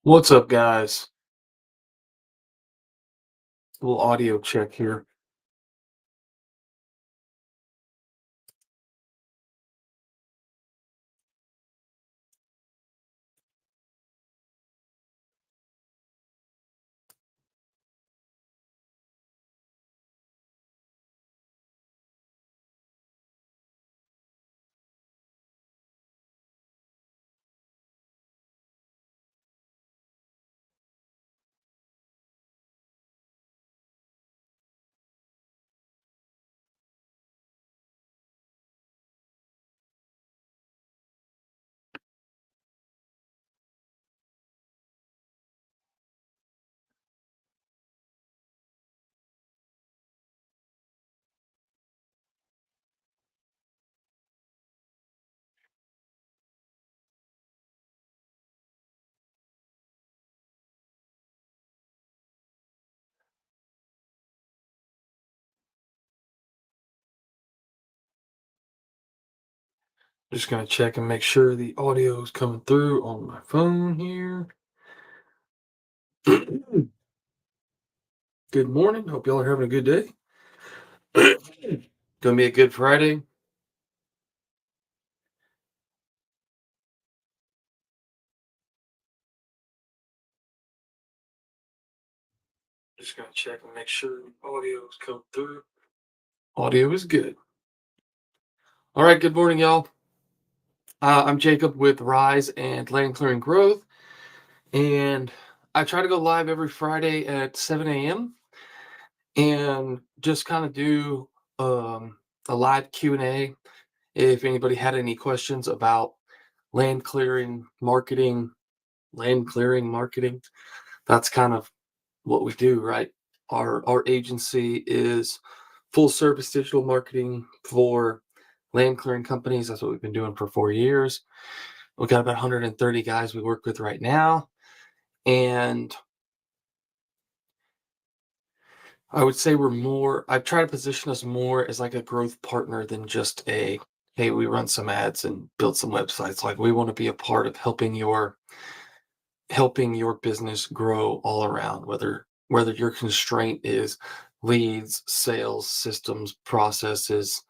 What's up, guys? A little audio check here. Just gonna check and make sure the audio is coming through on my phone here. Good morning. Hope y'all are having a good day. Gonna be a good Friday. Just gonna check and make sure the audio is coming through. Audio is good. All right. Good morning, y'all. I'm Jacob with Rise and Land Clearing Growth, and I try to go live every Friday at 7 a.m. and just kind of do a live Q&A. If anybody had any questions about land clearing marketing, land clearing marketing, that's kind of what we do, right? Our agency is full service digital marketing for land clearing companies. That's what we've been doing for 4 years. We've got about 130 guys we work with right now. And I would say I try to position us more as like a growth partner than just hey, we run some ads and build some websites. Like we want to be a part of helping your business grow all around, whether your constraint is leads, sales, systems, processes,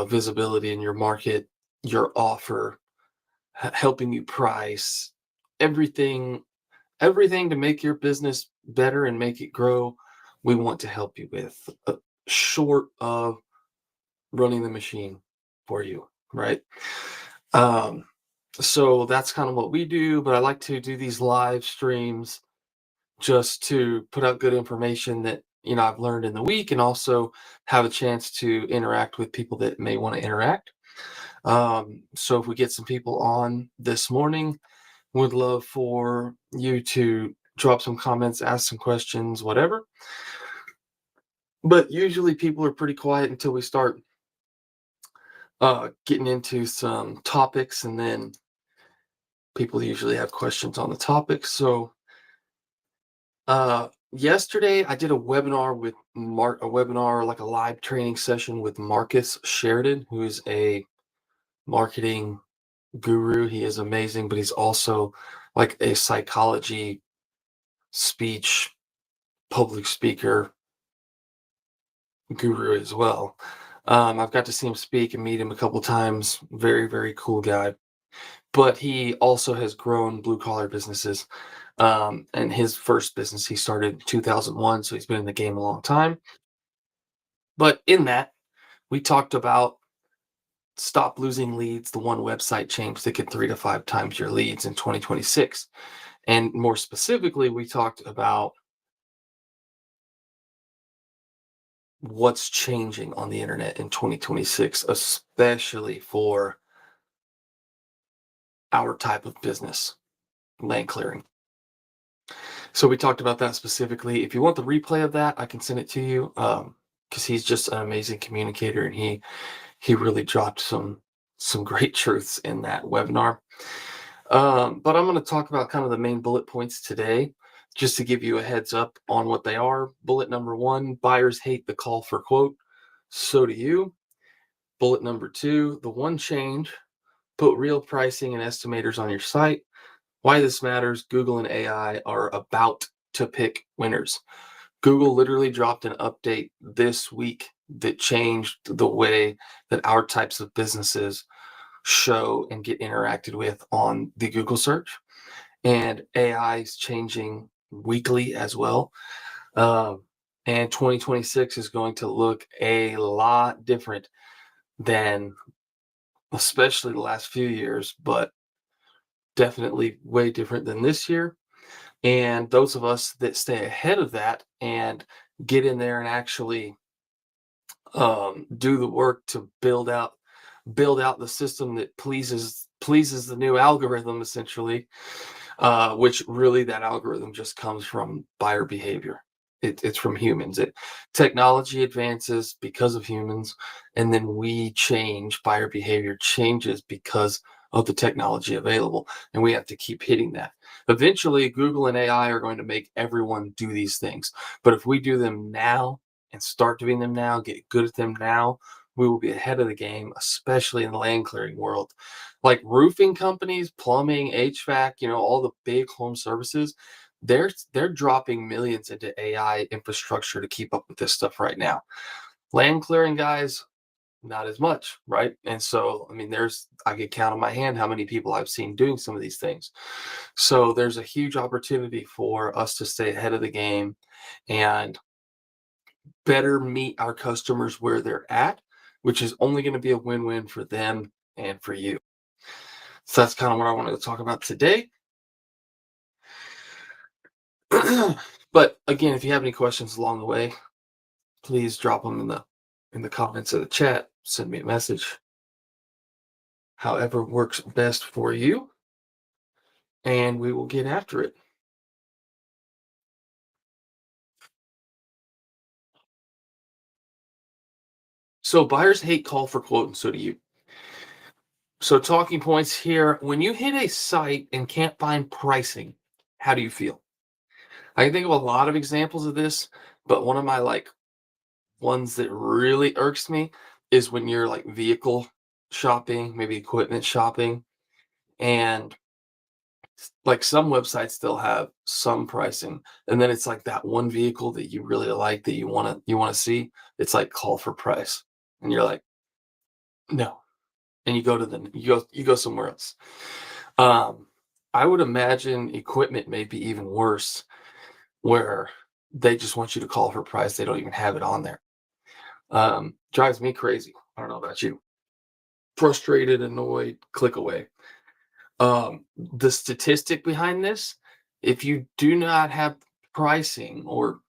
visibility in your market, your offer, helping you price, everything, everything to make your business better and make it grow. We want to help you with, short of running the machine for you, right? Um, so that's kind of what we do. But I like to do these live streams just to put out good information that I've learned in the week, and also have a chance to interact with people that may want to interact. So if we get some people on this morning, would love for you to drop some comments, ask some questions, whatever. But usually people are pretty quiet until we start getting into some topics, and then people usually have questions on the topics. So yesterday I did a webinar with like a live training session with Marcus Sheridan, who is a marketing guru. He is amazing, but he's also like a psychology, speech, public speaker guru as well. I've got to see him speak and meet him a couple times. Very, very cool guy. But he also has grown blue collar businesses. And his first business he started in 2001, so he's been in the game a long time. But in that, we talked about stop losing leads, the one website change that could 3 to 5 times your leads in 2026. And more specifically, we talked about what's changing on the internet in 2026, especially for our type of business, land clearing. So we talked about that specifically. If you want the replay of that, I can send it to you, because he's just an amazing communicator, and he really dropped some great truths in that webinar. But I'm going to talk about kind of the main bullet points today, just to give you a heads up on what they are. Bullet number 1: buyers hate the call for quote. So do you. Bullet number 2: the one change: put real pricing and estimators on your site. Why this matters: Google and AI are about to pick winners. Google literally dropped an update this week that changed the way that our types of businesses show and get interacted with on the Google search. And AI is changing weekly as well. Um, and 2026 is going to look a lot different than especially the last few years, but definitely way different than this year. And those of us that stay ahead of that and get in there and actually do the work to build out the system that pleases the new algorithm, essentially, which really that algorithm just comes from buyer behavior. It's from humans. Technology advances because of humans, and then we change. Buyer behavior changes because of the technology available, and we have to keep hitting that. Eventually, Google and AI are going to make everyone do these things, but if we do them now and start doing them now, get good at them now, we will be ahead of the game, especially in the land clearing world. Like roofing companies, plumbing, HVAC, all the big home services, they're dropping millions into AI infrastructure to keep up with this stuff right now. Land clearing guys, not as much, right? And so, I mean, I could count on my hand how many people I've seen doing some of these things. So there's a huge opportunity for us to stay ahead of the game and better meet our customers where they're at, which is only going to be a win-win for them and for you. So that's kind of what I wanted to talk about today. But again, if you have any questions along the way, please drop them in the comments of the chat. Send me a message. However works best for you, and we will get after it. So buyers hate call for quote, and so do you. So talking points here: when you hit a site and can't find pricing, how do you feel? I can think of a lot of examples of this, but one of my ones that really irks me is when you're like vehicle shopping, maybe equipment shopping, and like some websites still have some pricing, and then it's like that one vehicle that you really like that you want to see, it's like call for price, and you're like, no, and you go somewhere else. Um, I would imagine equipment may be even worse, where they just want you to call for price. They don't even have it on there. Drives me crazy. I don't know about you. Frustrated, annoyed, click away. The statistic behind this, if you do not have pricing, or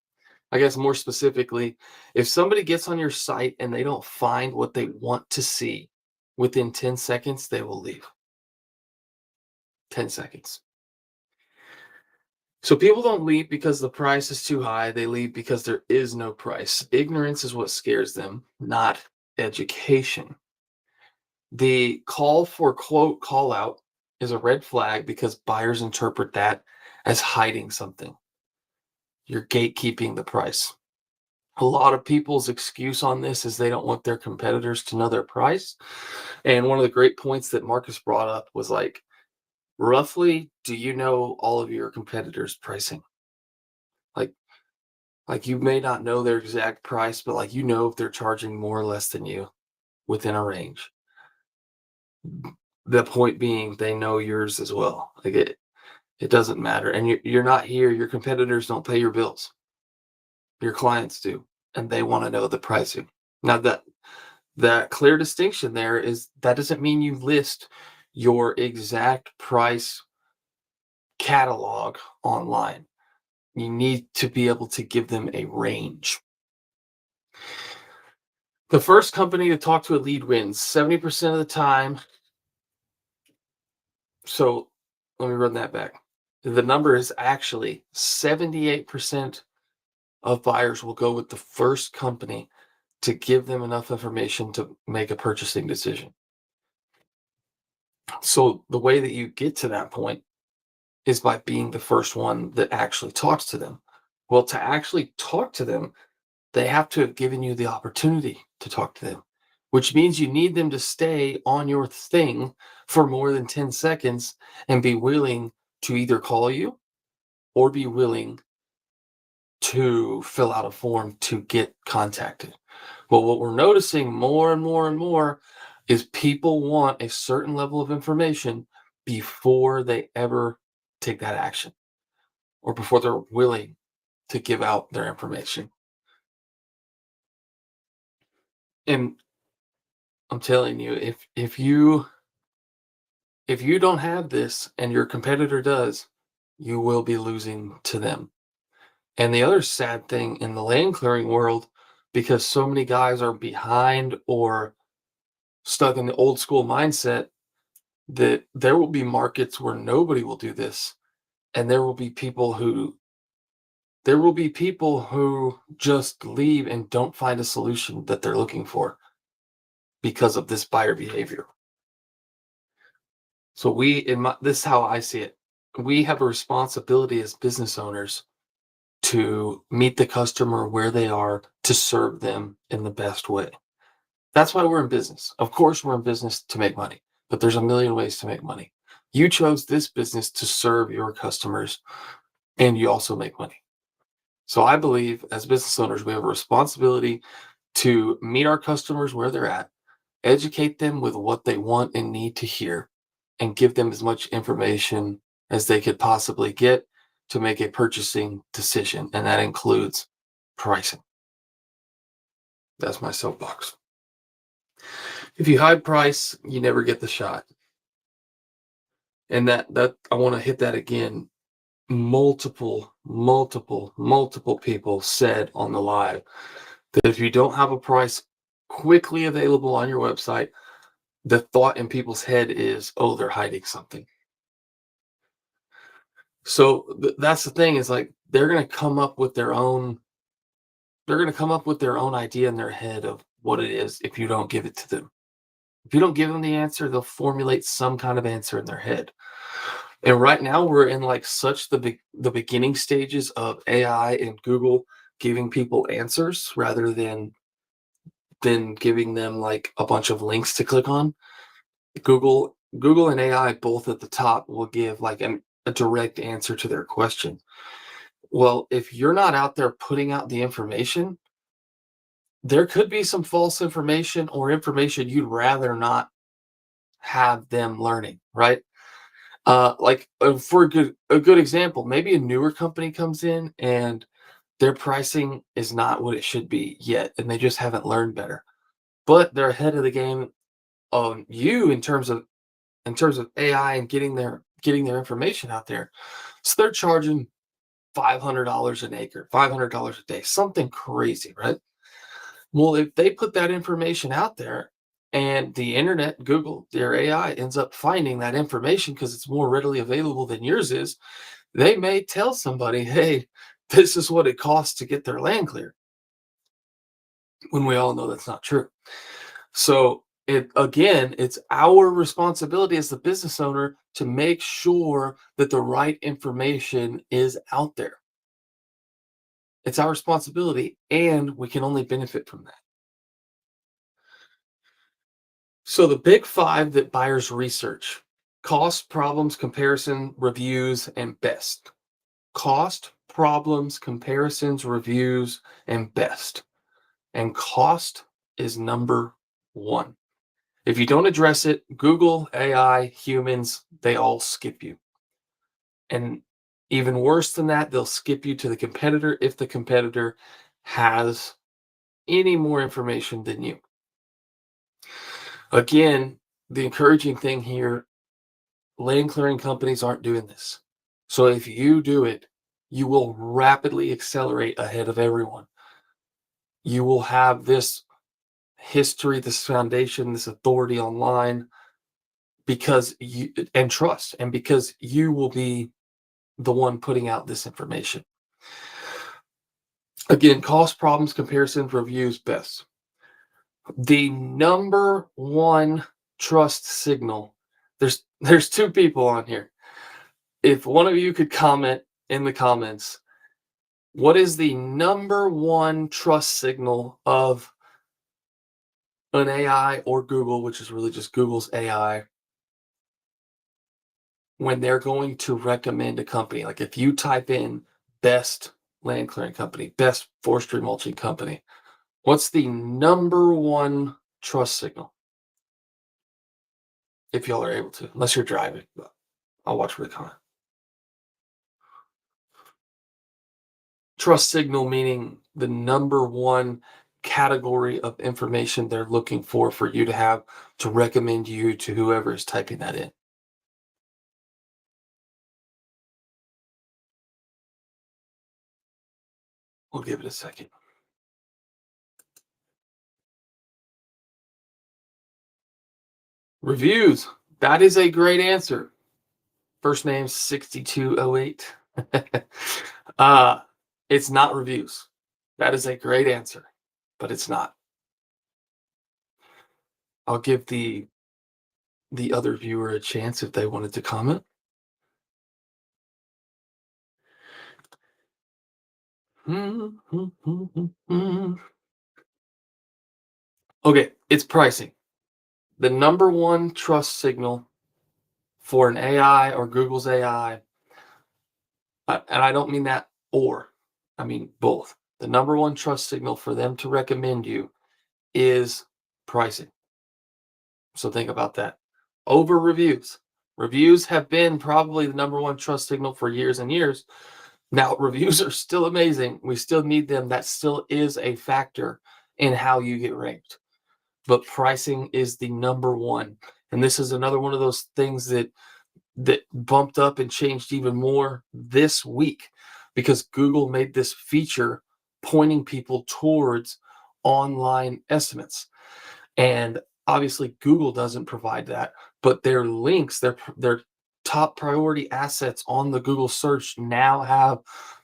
I guess more specifically, if somebody gets on your site and they don't find what they want to see within 10 seconds, they will leave. 10 seconds. So people don't leave because the price is too high. They leave because there is no price. Ignorance is what scares them, not education. The call for quote call out is a red flag because buyers interpret that as hiding something. You're gatekeeping the price. A lot of people's excuse on this is they don't want their competitors to know their price. And one of the great points that Marcus brought up was like, roughly, do you know all of your competitors' pricing? Like, like you may not know their exact price, but like if they're charging more or less than you within a range. The point being, they know yours as well. Like it doesn't matter. And you're not here. Your competitors don't pay your bills. Your clients do, and they want to know the pricing. Now that clear distinction there is that doesn't mean you list your exact price catalog online. You need to be able to give them a range. The first company to talk to a lead wins 70% of the time. So let me run that back. The number is actually 78% of buyers will go with the first company to give them enough information to make a purchasing decision. So the way that you get to that point is by being the first one that actually talks to them. Well, to actually talk to them, they have to have given you the opportunity to talk to them, which means you need them to stay on your thing for more than 10 seconds and be willing to either call you or be willing to fill out a form to get contacted. But what we're noticing more and more and more is people want a certain level of information before they ever take that action or before they're willing to give out their information. And I'm telling you, if you don't have this and your competitor does, you will be losing to them. And the other sad thing in the land clearing world, because so many guys are behind or stuck in the old school mindset, that there will be markets where nobody will do this, and there will be people who just leave and don't find a solution that they're looking for because of this buyer behavior. So this is how I see it. We have a responsibility as business owners to meet the customer where they are to serve them in the best way. That's why we're in business. Of course, we're in business to make money, but there's a million ways to make money. You chose this business to serve your customers, and you also make money. So I believe as business owners, we have a responsibility to meet our customers where they're at, educate them with what they want and need to hear, and give them as much information as they could possibly get to make a purchasing decision. And that includes pricing. That's my soapbox. If you hide price, you never get the shot. And that I want to hit that again. Multiple people said on the live that if you don't have a price quickly available on your website, the thought in people's head is, oh, they're hiding something. So that's the thing, is like they're going to come up with their own idea in their head of what it is if you don't give it to them. If you don't give them the answer, they'll formulate some kind of answer in their head. And right now we're in like such the beginning stages of AI and Google giving people answers rather than giving them like a bunch of links to click on. Google and AI both at the top will give like a direct answer to their question. Well, if you're not out there putting out the information, there could be some false information or information you'd rather not have them learning, right? For a good example, maybe a newer company comes in and their pricing is not what it should be yet, and they just haven't learned better. But they're ahead of the game on you in terms of AI and getting their information out there. So they're charging $500 an acre, $500 a day, something crazy, right? Well, if they put that information out there and the internet, Google, their AI ends up finding that information because it's more readily available than yours is, they may tell somebody, hey, this is what it costs to get their land cleared, when we all know that's not true. So it's our responsibility as the business owner to make sure that the right information is out there. It's our responsibility, and we can only benefit from that. So the big five that buyers research: cost, problems, comparison, reviews, and best. Cost, problems, comparisons, reviews, and best. And cost is number one. If you don't address it, Google, AI, humans, they all skip you. And even worse than that, they'll skip you to the competitor if the competitor has any more information than you. Again, the encouraging thing here: land clearing companies aren't doing this. So if you do it, you will rapidly accelerate ahead of everyone. You will have this history, this foundation, this authority online because you will be the one putting out this information. Again, cost, problems, comparisons, reviews, best. The number one trust signal. There's two people on here. If one of you could comment in the comments, what is the number one trust signal of an AI or Google, which is really just Google's AI, when they're going to recommend a company, like if you type in best land clearing company, best forestry mulching company, what's the number one trust signal? If y'all are able to, unless you're driving, but I'll watch for the comment. Trust signal meaning the number one category of information they're looking for you to have to recommend you to whoever is typing that in. We'll give it a second. Reviews. That is a great answer. First name 6208. uh, it's not reviews. That is a great answer, but it's not. I'll give the other viewer a chance if they wanted to comment. Okay, it's pricing. The number one trust signal for an AI or Google's AI, and I don't mean that or, I mean both. The number one trust signal for them to recommend you is pricing. So think about that. Over reviews. Reviews have been probably the number one trust signal for years and years. Now, reviews are still amazing. We still need them. That still is a factor in how you get ranked. But pricing is the number one. And this is another one of those things that bumped up and changed even more this week because Google made this feature pointing people towards online estimates. And obviously Google doesn't provide that, but their links, their top priority assets on the Google search now have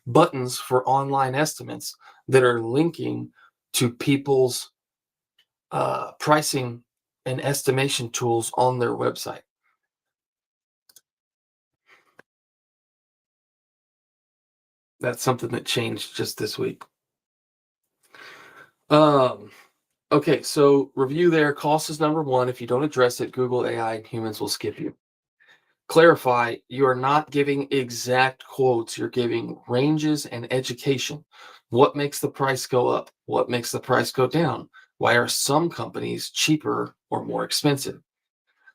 buttons for online estimates that are linking to people's pricing and estimation tools on their website. That's something that changed just this week. Um, okay, so review there. Cost is number one. If you don't address it, Google AI and humans will skip you. Clarify, you are not giving exact quotes. You're giving ranges and education. What makes the price go up? What makes the price go down? Why are some companies cheaper or more expensive?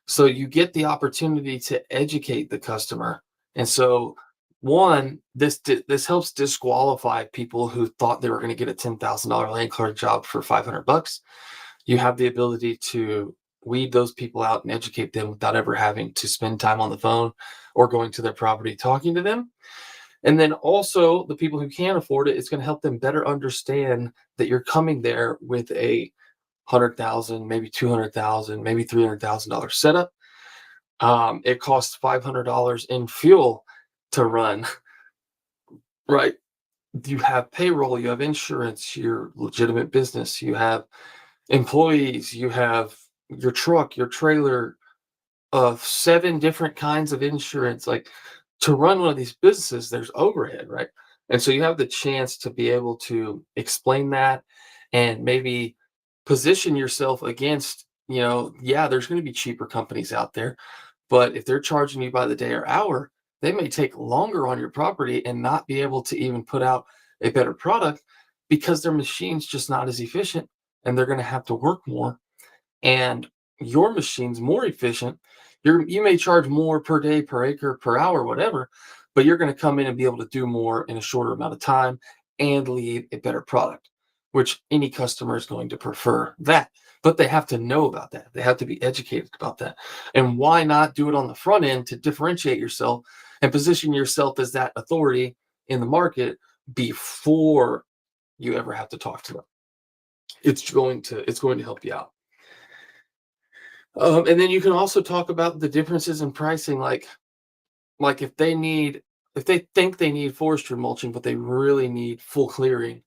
So you get the opportunity to educate the customer. And so one, this helps disqualify people who thought they were going to get a $10,000 land clerk job for $500. You have the ability to weed those people out and educate them without ever having to spend time on the phone or going to their property talking to them. And then also the people who can't afford it, it's going to help them better understand that you're coming there with a 100,000, maybe 200,000, maybe $300,000 setup. It costs $500 in fuel to run, right? You have payroll, you have insurance, your legitimate business, you have employees, you have your truck, your trailer, seven different kinds of insurance. Like to run one of these businesses, there's overhead, right? And so you have the chance to be able to explain that and maybe position yourself against, yeah, there's going to be cheaper companies out there, but if they're charging you by the day or hour, they may take longer on your property and not be able to even put out a better product because their machine's just not as efficient and they're going to have to work more. And your machine's more efficient. You may charge more per day, per acre, per hour, whatever, but you're going to come in and be able to do more in a shorter amount of time and leave a better product, which any customer is going to prefer that. But they have to know about that. They have to be educated about that. And why not do it on the front end to differentiate yourself and position yourself as that authority in the market before you ever have to talk to them? It's going to help you out. And then you can also talk about the differences in pricing, like if they think they need forestry mulching, but they really need full clearing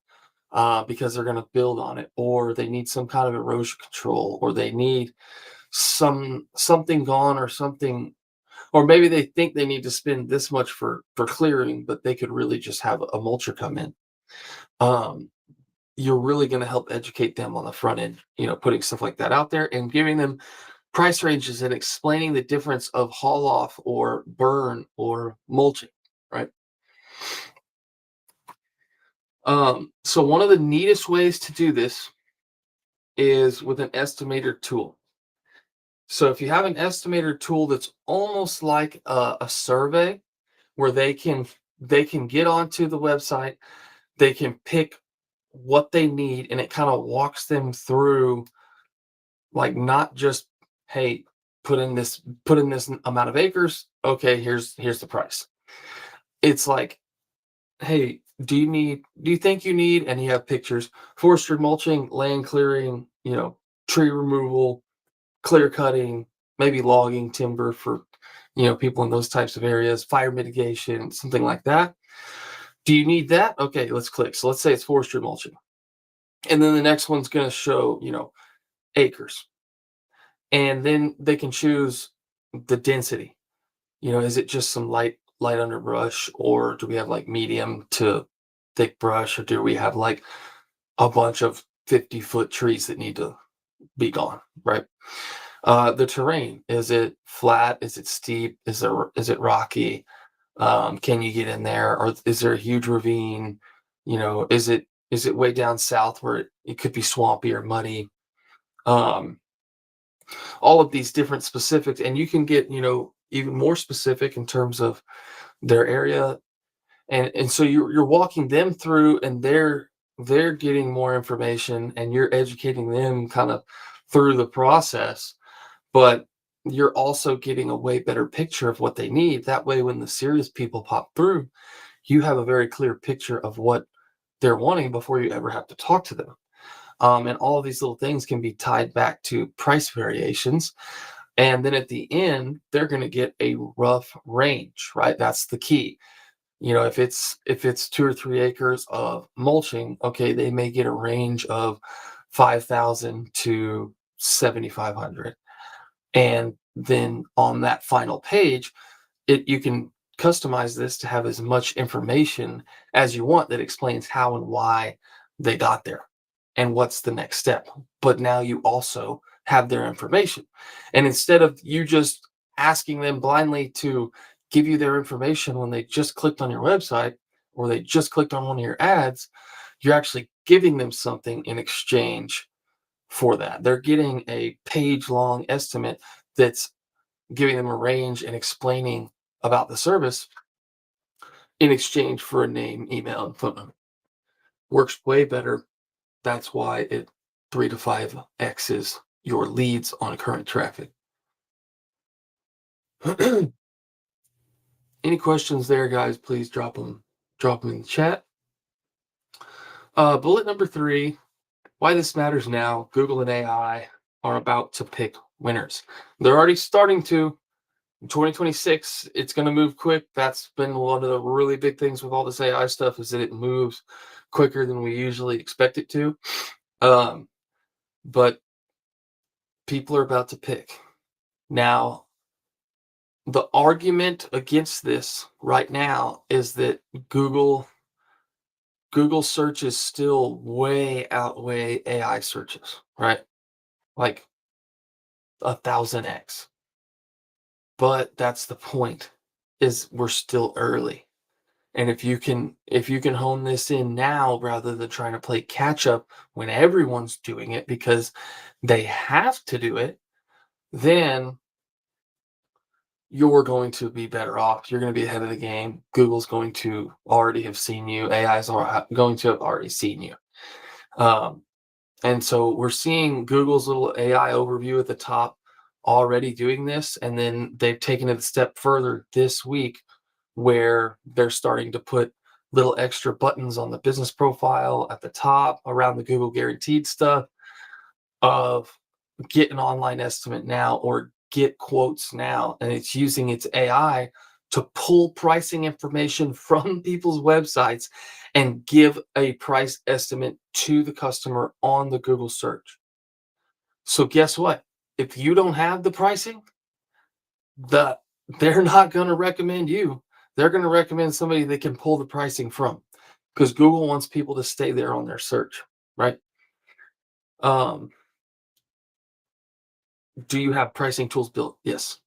because they're going to build on it, or they need some kind of erosion control, or they need something gone or something, or maybe they think they need to spend this much for clearing, but they could really just have a mulcher come in. Um, you're really going to help educate them on the front end, putting stuff like that out there and giving them price ranges and explaining the difference of haul off or burn or mulching, right? So one of the neatest ways to do this is with an estimator tool. So if you have an estimator tool that's almost like a survey where they can get onto the website, they can pick what they need, and it kind of walks them through, like, not just, hey, put in this amount of acres, okay, here's the price. It's like, hey, do you think you need, and you have pictures, forestry mulching, land clearing, tree removal, clear cutting, maybe logging timber for, people in those types of areas, fire mitigation, something like that. Do you need that? Okay, let's click. So let's say it's forestry mulching. And then the next one's going to show, acres. And then they can choose the density. Is it just some light underbrush, or do we have like medium to thick brush, or do we have like a bunch of 50-foot trees that need to be gone, right? The terrain, is it flat? Is it steep? Is it rocky? Can you get in there, or is there a huge ravine? Is it way down south where it could be swampy or muddy? Um, all of these different specifics, and you can get even more specific in terms of their area, and so you're walking them through, and they're getting more information, and you're educating them kind of through the process, but you're also getting a way better picture of what they need. That way, when the serious people pop through, you have a very clear picture of what they're wanting before you ever have to talk to them. And all of these little things can be tied back to price variations. And then at the end, they're going to get a rough range, right? That's the key. If it's 2 or 3 acres of mulching, okay, they may get a range of 5,000 to 7,500. And then on that final page, you can customize this to have as much information as you want that explains how and why they got there and what's the next step. But now you also have their information. And instead of you just asking them blindly to give you their information when they just clicked on your website or they just clicked on one of your ads, you're actually giving them something in exchange for that. They're getting a page long estimate that's giving them a range and explaining about the service in exchange for a name, email, and phone number. Works way better. That's why it 3 to 5x's your leads on current traffic. Any questions there, guys? Please drop them in the chat. Bullet number 3: why this matters now. Google and AI are about to pick winners. They're already starting to. In 2026, it's going to move quick. That's been one of the really big things with all this AI stuff, is that it moves quicker than we usually expect it to. But people are about to pick. Now, the argument against this right now is that Google searches still way outweigh AI searches, right? Like 1,000x. But that's the point, is we're still early. And if you can hone this in now rather than trying to play catch up when everyone's doing it because they have to do it, then you're going to be better off. You're going to be ahead of the game. Google's going to already have seen you. AI's going to have already seen you. Um, and so we're seeing Google's little AI overview at the top already doing this. And then they've taken it a step further this week where they're starting to put little extra buttons on the business profile at the top around the Google guaranteed stuff of get an online estimate now or get quotes now. And it's using its AI to pull pricing information from people's websites and give a price estimate to the customer on the Google search. So guess what? If you don't have the pricing, they're not going to recommend you. They're going to recommend somebody they can pull the pricing from, because Google wants people to stay there on their search, right? Um, Do you have pricing tools built? Yes.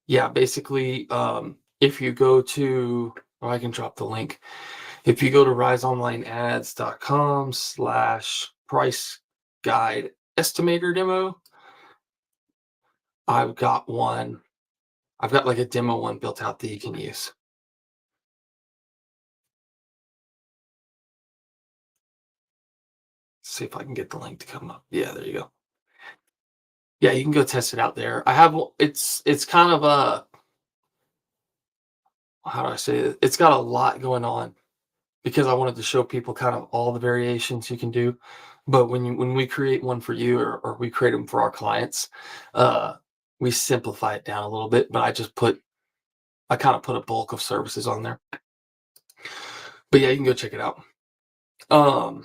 Yeah, basically, if you go to, or I can drop the link. If you go to riseonlineads.com/price guide estimator demo, I've got one. I've got like a demo one built out that you can use. See if I can get the link to come up. Yeah, there you go. Yeah, you can go test it out there. I have it's kind of a, how do I say it? It's got a lot going on because I wanted to show people kind of all the variations you can do. But when we create one for you, or we create them for our clients, uh, we simplify it down a little bit. But I kind of put a bulk of services on there. But yeah, you can go check it out. Um,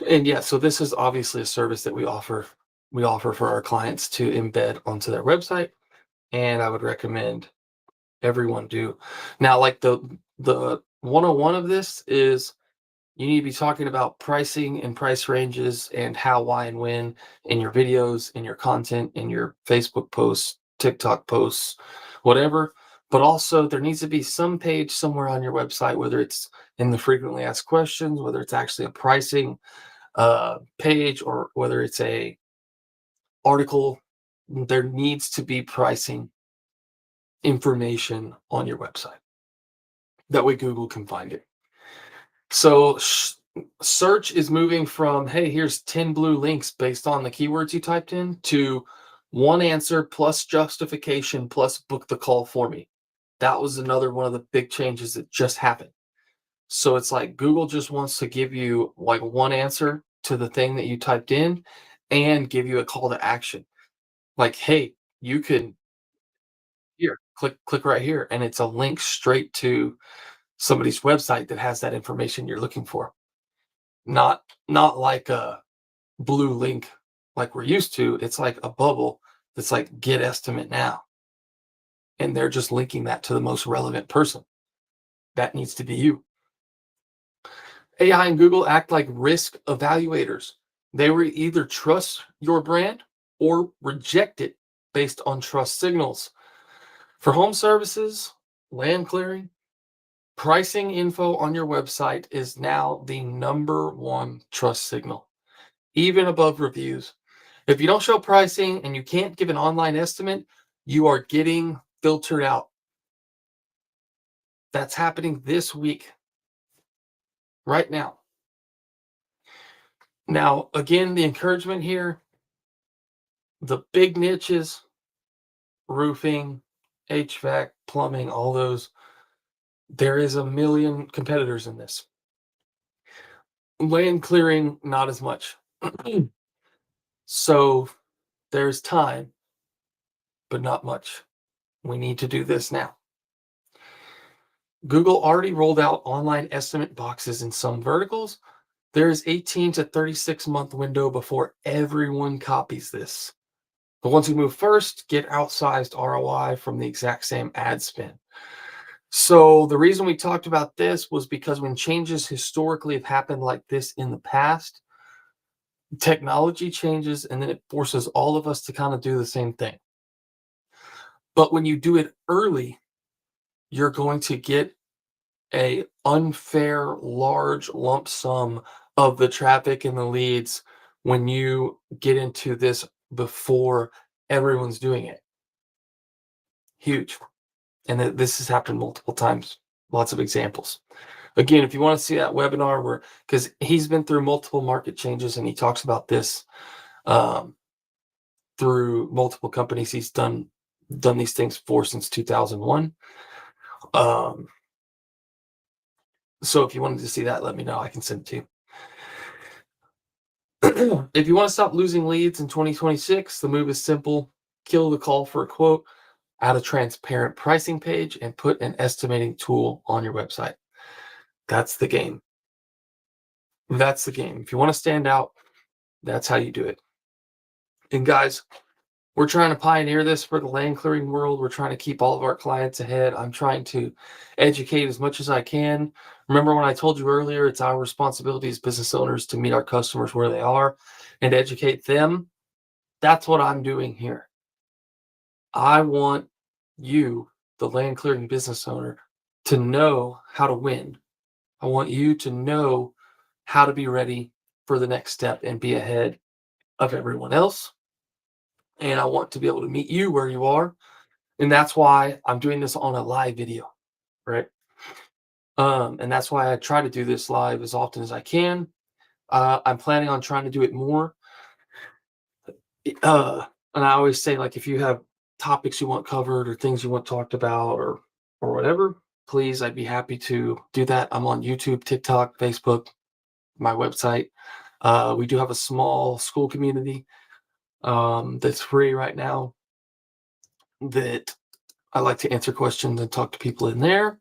and yeah, so this is obviously a service that we offer for our clients to embed onto their website, and I would recommend everyone do. Now, like the 101 of this is, you need to be talking about pricing and price ranges and how, why, and when in your videos, in your content, in your Facebook posts, TikTok posts, whatever. But also, there needs to be some page somewhere on your website, whether it's in the frequently asked questions, whether it's actually a pricing page, or whether it's a article. There needs to be pricing information on your website. That way, Google can find it. So search is moving from, hey, here's 10 blue links based on the keywords you typed in, to one answer plus justification plus book the call for me. That was another one of the big changes that just happened. So it's like Google just wants to give you like one answer to the thing that you typed in and give you a call to action. Like, hey, you can, here, click right here, and it's a link straight to somebody's website that has that information you're looking for. Not like a blue link like we're used to. It's like a bubble that's like, get estimate now. And they're just linking that to the most relevant person. That needs to be you. AI and Google act like risk evaluators. They will either trust your brand or reject it based on trust signals. For home services, land clearing, pricing info on your website is now the number one trust signal, even above reviews. If you don't show pricing and you can't give an online estimate, you are getting filtered out. That's happening this week, right now. Now, again, the encouragement here, the big niches, roofing, HVAC, plumbing, all those, there is a million competitors in this. Land clearing, not as much. So there's time, but not much. We need to do this now. Google already rolled out online estimate boxes in some verticals. There's 18 to 36-month window before everyone copies this. The ones who move first get outsized ROI from the exact same ad spend. So the reason we talked about this was because when changes historically have happened like this in the past, technology changes and then it forces all of us to kind of do the same thing. But when you do it early, you're going to get a unfair large lump sum of the traffic and the leads when you get into this before everyone's doing it. Huge. And this has happened multiple times. Lots of examples. Again, if you want to see that webinar, where, because he's been through multiple market changes and he talks about this um, through multiple companies he's done these things for since 2001. So if you wanted to see that, let me know. I can send it to you. If you want to stop losing leads in 2026, the move is simple. Kill the call for a quote, add a transparent pricing page, and put an estimating tool on your website. That's the game. That's the game. If you want to stand out, that's how you do it. And guys, we're trying to pioneer this for the land clearing world. We're trying to keep all of our clients ahead. I'm trying to educate as much as I can. Remember when I told you earlier, it's our responsibility as business owners to meet our customers where they are. and educate them. That's what I'm doing here. I want you, the land clearing business owner, to know how to win. I want you to know how to be ready for the next step and be ahead of everyone else. And I want to be able to meet you where you are. And that's why I'm doing this on a live video, right? And that's why I try to do this live as often as I can. I'm planning on trying to do it more. And I always say, like, if you have topics you want covered or things you want talked about or whatever, please, I'd be happy to do that. I'm on YouTube, TikTok, Facebook, my website. We do have a small school community that's free right now that I like to answer questions and talk to people in there.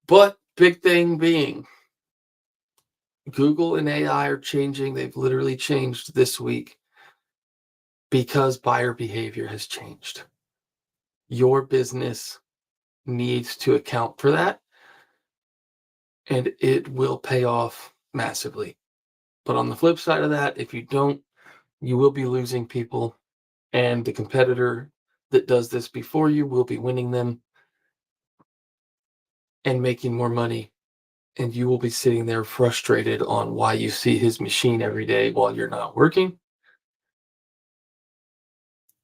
But big thing being, Google and AI are changing. They've literally changed this week because buyer behavior has changed. Your business needs to account for that, and it will pay off massively. But on the flip side of that, if you don't, you will be losing people, and the competitor that does this before you will be winning them and making more money. And you will be sitting there frustrated on why you see his machine every day while you're not working.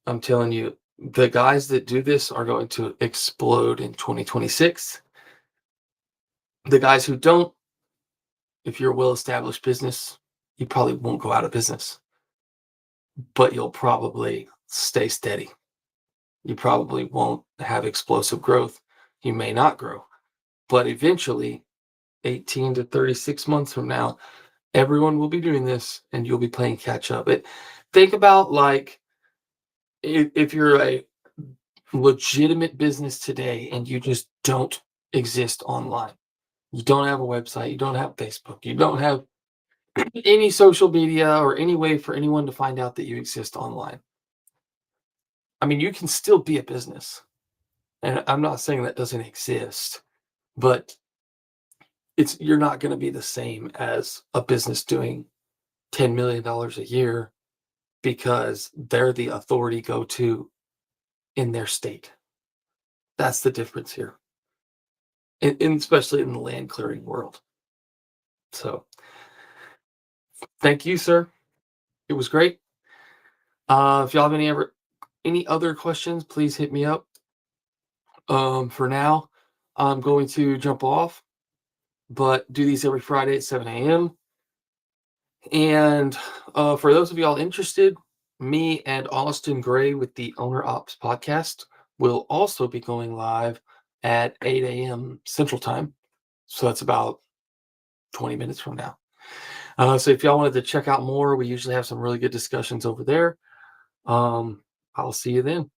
I'm telling you, the guys that do this are going to explode in 2026. The guys who don't, if you're a well-established business, you probably won't go out of business, but you'll probably stay steady. You probably won't have explosive growth. You may not grow, but eventually, 18 to 36 months from now, everyone will be doing this and you'll be playing catch up. Think about, like, if you're a legitimate business today and you just don't exist online. You don't have a website, you don't have Facebook, you don't have any social media or any way for anyone to find out that you exist online. I mean, you can still be a business. And I'm not saying that doesn't exist, but you're not going to be the same as a business doing $10 million a year because they're the authority go-to in their state. That's the difference here. And especially in the land clearing world. So thank you, sir. It was great. If y'all have any other questions, please hit me up. For now, I'm going to jump off, but do these every Friday at 7 a.m. And for those of y'all interested, me and Austin Gray with the Owner Ops podcast will also be going live at 8 a.m. Central Time. So that's about 20 minutes from now. So if y'all wanted to check out more, we usually have some really good discussions over there. I'll see you then.